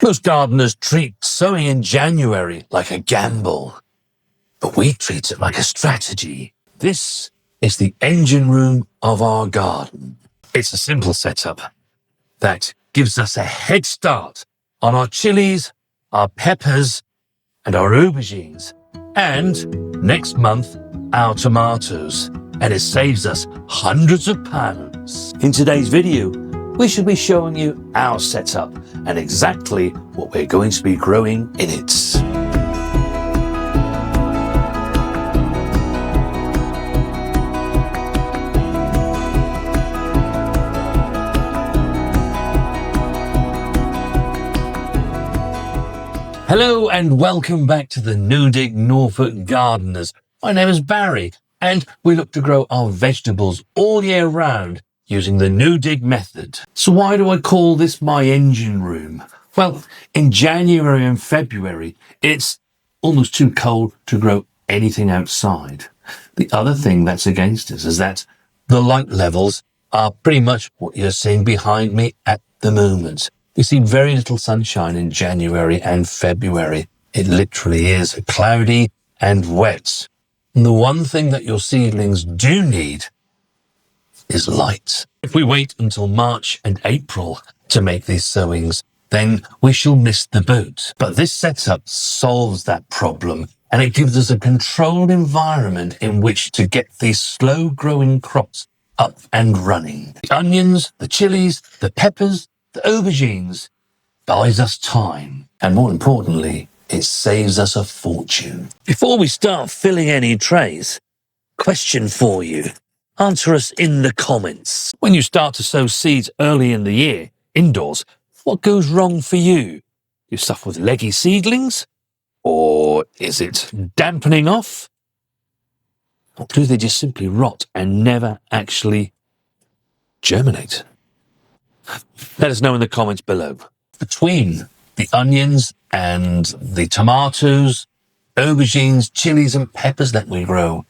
Most gardeners treat sowing in January like a gamble, but we treat it like a strategy. This is the engine room of our garden. It's a simple setup that gives us a head start on our chilies, our peppers, and our aubergines, and next month, our tomatoes, and it saves us hundreds of pounds. In today's video, we shall be showing you our setup and exactly what we're going to be growing in it. Hello and welcome back to the Newdig Norfolk Gardeners. My name is Barry and we look to grow our vegetables all year round using the Newdig method. So why do I call this my engine room? Well, in January and February, it's almost too cold to grow anything outside. The other thing that's against us is that the light levels are pretty much what you're seeing behind me at the moment. We see very little sunshine in January and February. It literally is cloudy and wet. And the one thing that your seedlings do need is light. If we wait until March and April to make these sowings, then we shall miss the boat. But this setup solves that problem and it gives us a controlled environment in which to get these slow growing crops up and running. The onions, the chilies, the peppers, the aubergines buys us time, and more importantly, it saves us a fortune. Before we start filling any trays, question for you. Answer us in the comments. When you start to sow seeds early in the year, indoors, what goes wrong for you? You suffer with leggy seedlings? Or is it dampening off? Or do they just simply rot and never actually germinate? Let us know in the comments below. Between the onions and the tomatoes, aubergines, chilies and peppers that we grow,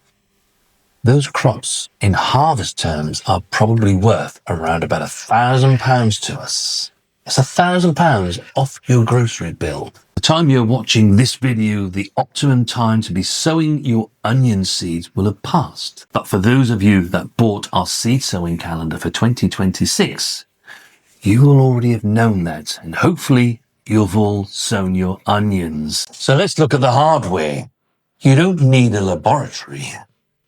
those crops in harvest terms are probably worth around about £1,000 to us. It's £1,000 off your grocery bill. The time you're watching this video, the optimum time to be sowing your onion seeds will have passed. But for those of you that bought our seed sowing calendar for 2026, you will already have known that, and hopefully you've all sown your onions. So let's look at the hardware. You don't need a laboratory,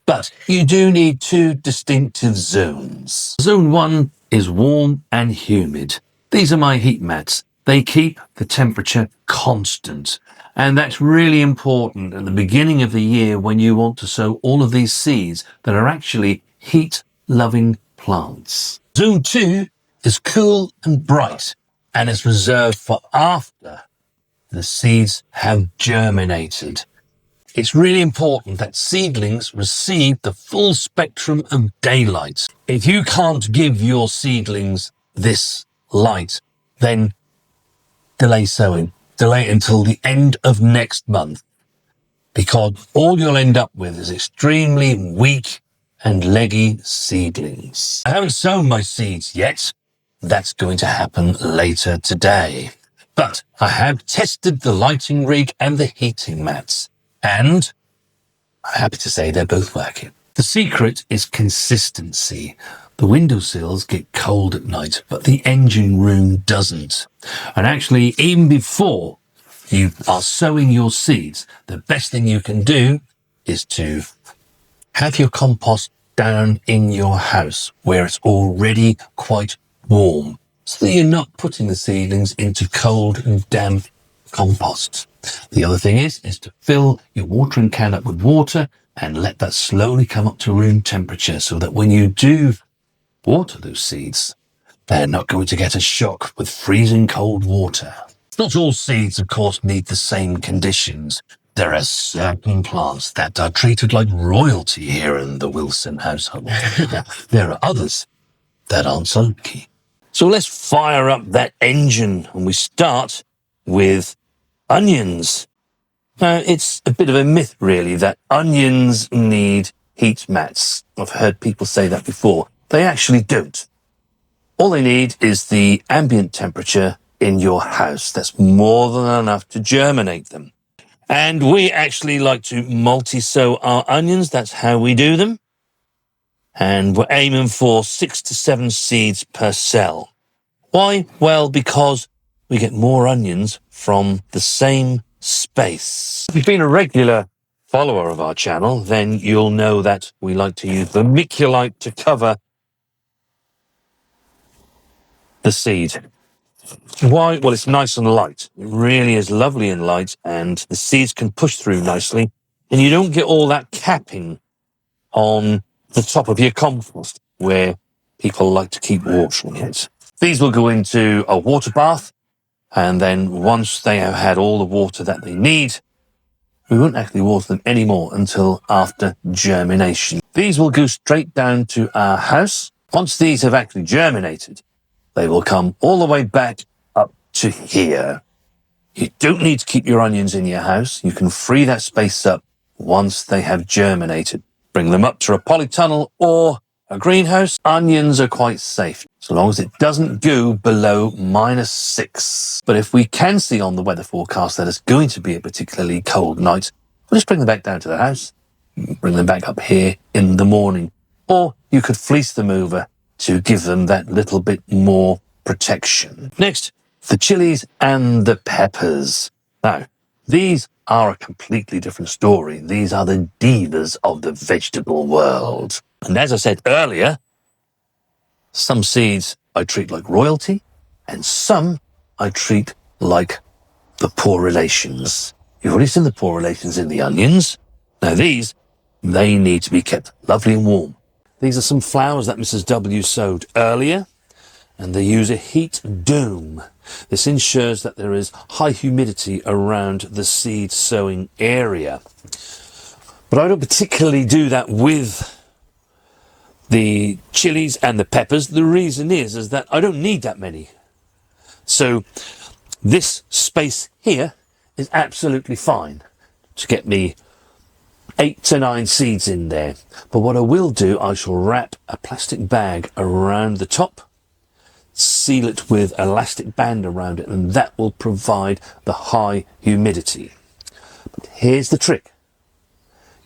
but you do need two distinctive zones. Zone 1 is warm and humid. These are my heat mats. They keep the temperature constant, and that's really important at the beginning of the year when you want to sow all of these seeds that are actually heat-loving plants. Zone 2 is cool and bright and is reserved for after the seeds have germinated. It's really important that seedlings receive the full spectrum of daylight. If you can't give your seedlings this light, then delay sowing. Delay it until the end of next month, because all you'll end up with is extremely weak and leggy seedlings. I haven't sown my seeds yet. That's going to happen later today. But I have tested the lighting rig and the heating mats, and I'm happy to say they're both working. The secret is consistency. The windowsills get cold at night, but the engine room doesn't. And actually, even before you are sowing your seeds, the best thing you can do is to have your compost down in your house where it's already quite warm, so that you're not putting the seedlings into cold and damp compost. The other thing is to fill your watering can up with water and let that slowly come up to room temperature, so that when you do water those seeds, they're not going to get a shock with freezing cold water. Not all seeds, of course, need the same conditions. There are certain plants that are treated like royalty here in the Wilson household. There are others that aren't so lucky. So let's fire up that engine, and we start with onions. Now, it's a bit of a myth, really, that onions need heat mats. I've heard people say that before. They actually don't. All they need is the ambient temperature in your house. That's more than enough to germinate them. And we actually like to multi-sow our onions. That's how we do them. And we're aiming for 6 to 7 seeds per cell. Why? Well, because we get more onions from the same space. If you've been a regular follower of our channel, then you'll know that we like to use vermiculite to cover the seed. Why? Well, it's nice and light. It really is lovely and light, and the seeds can push through nicely, and you don't get all that capping on the top of your compost where people like to keep watering it. These will go into a water bath, and then once they have had all the water that they need, we won't actually water them anymore until after germination. These will go straight down to our house. Once these have actually germinated, they will come all the way back up to here. You don't need to keep your onions in your house. You can free that space up once they have germinated. Bring them up to a polytunnel or a greenhouse. Onions are quite safe, so long as it doesn't go below -6. But if we can see on the weather forecast that it's going to be a particularly cold night, we'll just bring them back down to the house, bring them back up here in the morning. Or you could fleece them over to give them that little bit more protection. Next, the chilies and the peppers. Now, these are a completely different story. These are the divas of the vegetable world. And as I said earlier, some seeds I treat like royalty, and some I treat like the poor relations. You've already seen the poor relations in the onions. Now these, they need to be kept lovely and warm. These are some flowers that Mrs. W sowed earlier, and they use a heat dome. This ensures that there is high humidity around the seed sowing area. But I don't particularly do that with the chilies and the peppers. The reason is that I don't need that many. So this space here is absolutely fine to get me 8 to 9 seeds in there. But what I will do, I shall wrap a plastic bag around the top, seal it with elastic band around it, and that will provide the high humidity. But here's the trick.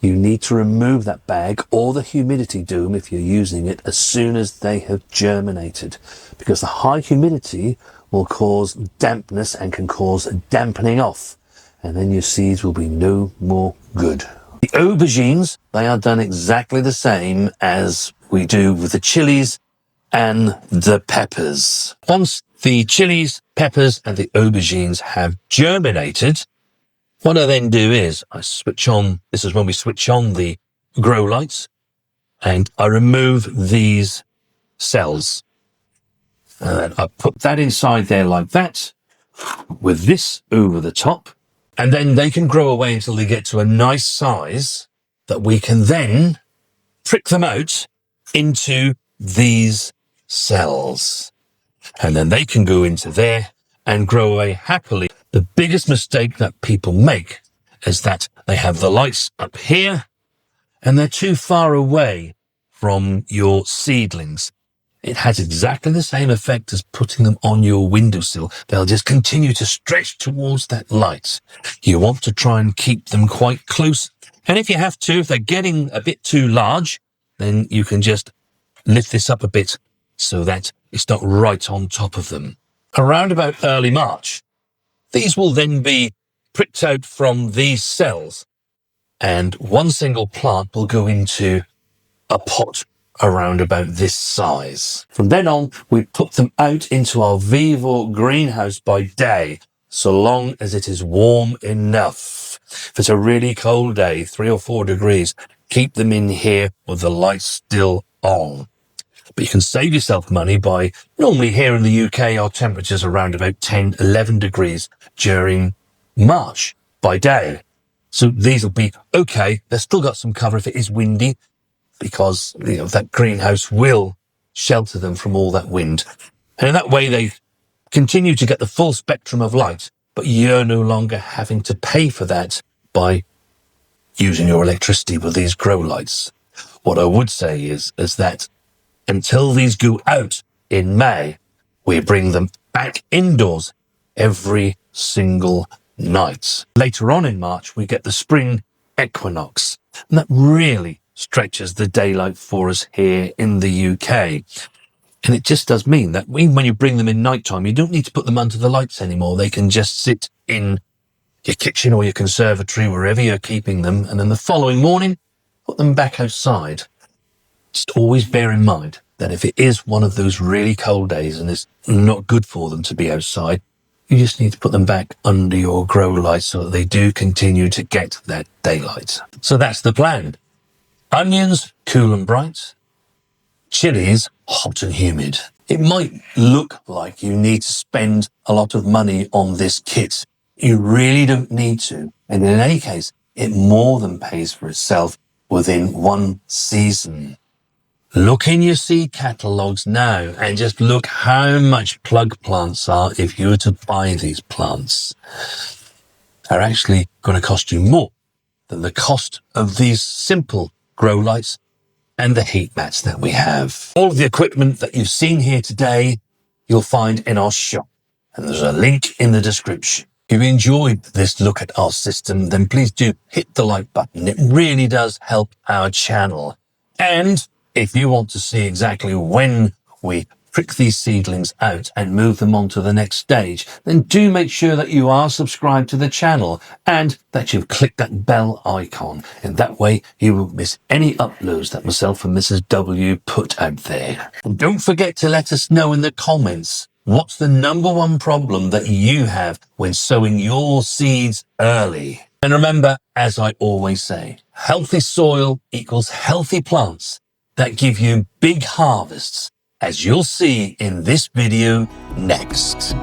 You need to remove that bag or the humidity dome if you're using it as soon as they have germinated, because the high humidity will cause dampness and can cause dampening off, and then your seeds will be no more good. The aubergines, they are done exactly the same as we do with the chilies and the peppers. Once the chilies, peppers and the aubergines have germinated, what I then do is I switch on, this is when we switch on the grow lights, and I remove these cells. And I put that inside there like that, with this over the top, and then they can grow away until they get to a nice size that we can then prick them out into these cells. And then they can go into there and grow away happily. The biggest mistake that people make is that they have the lights up here and they're too far away from your seedlings. It has exactly the same effect as putting them on your windowsill. They'll just continue to stretch towards that light. You want to try and keep them quite close. And if you have to, if they're getting a bit too large, then you can just lift this up a bit so that it's not right on top of them. Around about early March, these will then be pricked out from these cells, and one single plant will go into a pot around about this size. From then on, we put them out into our Vivo greenhouse by day, so long as it is warm enough. If it's a really cold day, 3 or 4 degrees, keep them in here with the lights still on. But you can save yourself money by, normally here in the UK, our temperatures are around about 10, 11 degrees during March by day. So these will be okay. They've still got some cover if it is windy, because that greenhouse will shelter them from all that wind. And in that way, they continue to get the full spectrum of light, but you're no longer having to pay for that by using your electricity with these grow lights. What I would say is that until these go out in May, we bring them back indoors every single night. Later on in March, we get the spring equinox, and that really stretches the daylight for us here in the UK. And it just does mean that when you bring them in nighttime, you don't need to put them under the lights anymore. They can just sit in your kitchen or your conservatory, wherever you're keeping them. And then the following morning, put them back outside. Just always bear in mind that if it is one of those really cold days and it's not good for them to be outside, you just need to put them back under your grow light so that they do continue to get that daylight. So that's the plan. Onions, cool and bright. Chillies, hot and humid. It might look like you need to spend a lot of money on this kit. You really don't need to. And in any case, it more than pays for itself within one season. Look in your seed catalogues now and just look how much plug plants are if you were to buy these plants. They're actually going to cost you more than the cost of these simple grow lights and the heat mats that we have. All of the equipment that you've seen here today, you'll find in our shop. And there's a link in the description. If you enjoyed this look at our system, then please do hit the like button. It really does help our channel. And if you want to see exactly when we prick these seedlings out and move them on to the next stage, then do make sure that you are subscribed to the channel and that you've clicked that bell icon. In that way, you won't miss any uploads that myself and Mrs. W put out there. And don't forget to let us know in the comments, what's the number one problem that you have when sowing your seeds early? And remember, as I always say, healthy soil equals healthy plants that give you big harvests, as you'll see in this video next.